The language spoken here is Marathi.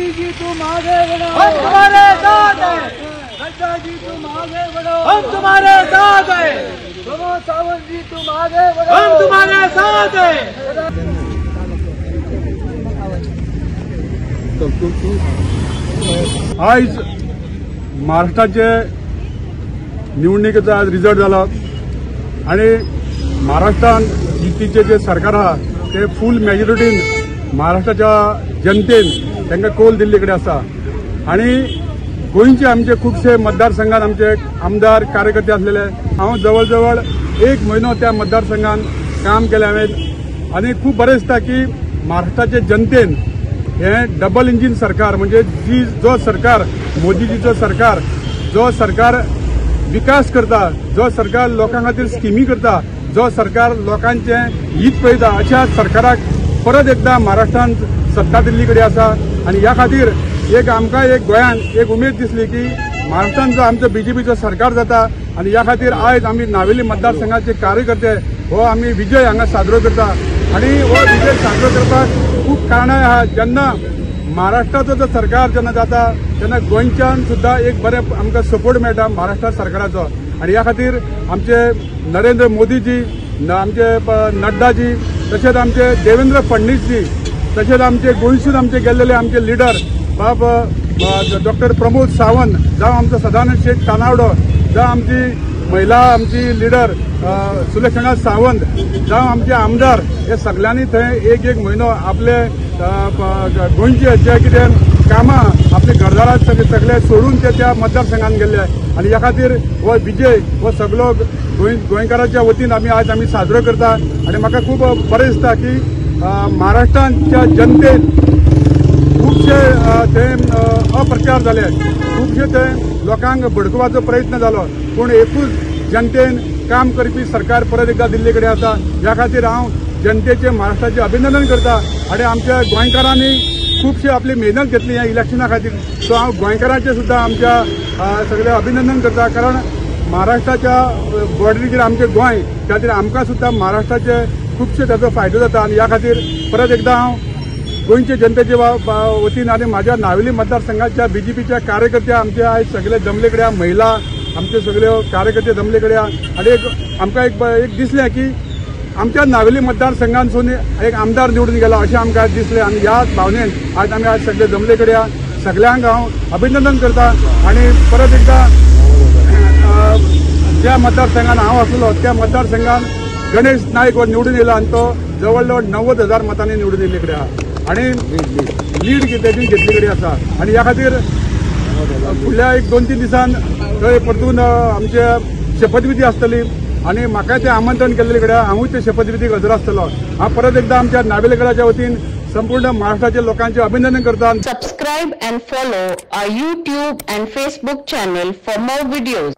जी तुम आगे बढ़ो, हम तुम्हारे साथ हैं। नड्डा जी तुम आगे बढ़ो, हम तुम्हारे साथ हैं। प्रमोद सावंत जी तुम आगे बढ़ो, हम तुम्हारे साथ हैं। आज महाराष्ट्राचे निवडणुकीचा आज रिझल्ट झाला आणि महाराष्ट्रात युतीचे जे सरकार आहा ते फुल मेजॉरिटीन महाराष्ट्राच्या जनतेन तांकां कौल दिल्लीकडे आसा आणि गोंयचे आमचे खुबशे मतदारसंघात आमचे आमदार कार्यकर्ते असलेले हांव जवळ जवळ 1 म्हयनो त्या मतदारसंघात काम केलें हांवें आणि खूप बरें दिसता की महाराष्ट्राचे जनतेन हे डबल इंजिन सरकार म्हणजे जो सरकार मोदीजीचो सरकार जो सरकार विकास करता, जो सरकार लोकां खातीर स्किमी करता, जो सरकार लोकांचे हित पळयता अशा सरकाराक परत एकदा महाराष्ट्रात सत्ता दिल्ली कडेन आसा आणि ह्या खातीर एक आमकां एक गोंयान एक उमेद दिसली की महाराष्ट्रात जो आमचो बीजेपीचो सरकार जाता आणि ह्या खातीर आयज आमी नावेली मतदारसंघाचे कार्यकर्ते हो आमी विजय हांगा साजरो करता आणि हो विजय साजरो करपाक खूप कारणां आहा। जेन्ना महाराष्ट्राचो जो सरकार जेन्ना जाता तेन्ना गोंयच्यान सुद्धा एक बरें आमकां सपोर्ट मेळटा महाराष्ट्र सरकाराचो आणि ह्या खातीर आमचे नरेंद्र मोदीजी, आमचे नड्डाजी, तशेंच आमचे देवेंद्र फडणवीसजी, तशेंच आमचे गोंयसून आमचे गेल्लेले आमचे लिडर बाब डॉक्टर प्रमोद सावंत, जावं आमचो सदानंद शेठ तानावडो, जावं आमची महिला आमची लिडर सुलक्षणा सावंत, जावं आमचे आमदार हे सगळ्यांनी थंय एक म्हयनो आपले गोंयचे जे कितें कामां आपले घरदारात सगळे सोडून ते त्या मतदारसंघात गेल्ले आणि ह्या खातीर हो विजय हो सगळो गोंयकारांच्या वतीन आमी साजरो करता आणि म्हाका खूब बरें दिसता की महाराष्ट्राच्या जनतेन खुबशे ते अप्रचार जाले, खुबशे ते लोकांक भडकोवपाचो प्रयत्न जालो, पूण एकूच जनतेन काम करपी सरकार परत एकदा दिल्ली कडेन आसा। ह्या खातीर हांव जनतेचे महाराष्ट्राचे अभिनंदन करता आणि आमच्या गोंयकारांनी खूबशे आपली मेहनत घेतली ह्या इलेक्शना खातीर, सो हांव गोंयकारांचे सुद्धा आमच्या सगळे अभिनंदन करता कारण महाराष्ट्राच्या बॉर्डरीचेर आमचे गोंय त्या खातीर आमकां सुद्धा महाराष्ट्राचे खुबशे ताचो फायदो जाता आणि ह्या खातीर परत एकदा हांव गोंयचे जनतेचे वतीन आणि माझ्या नावेली मतदारसंघाच्या बीजेपीच्या कार्यकर्ते आमचे आयज सगळे जमले कडेन, महिला आमचे सगळे कार्यकर्ते जमले कडेन आणि आमकां एक दिसलें की आमच्या नावेली मतदारसंघांसून एक आमदार निवडून गेला अशें आमकां आज दिसलें आणि ह्याच भावनेन आज आमी आज सगळे जमले कडेन सगळ्यांक हांव अभिनंदन करता आणि परत एकदा ज्या मतदारसंघात हांव आसलो त्या मतदारसंघात गणेश नायक हो निवडून येयला आणि तो जवळ जवळ 90,000 मतांनी निवडून येयल्ले कडेन आहा आणि लीड तेजी घेतली कडेन आसा आणि ह्या खातीर फुडल्या 1-2-3 दिसान थंय परतून आमचे शपथविधी आसतली आणि म्हाका ते आमंत्रण केल्ले कडेन हांवूय ते शपथविधीक हजर आसतलो। हांव परत एकदा आमच्या नावेलीकराच्या वतीन संपूर्ण महाराष्ट्राच्या लोकांचे अभिनंदन करता। Subscribe and follow our YouTube and Facebook channel for more videos.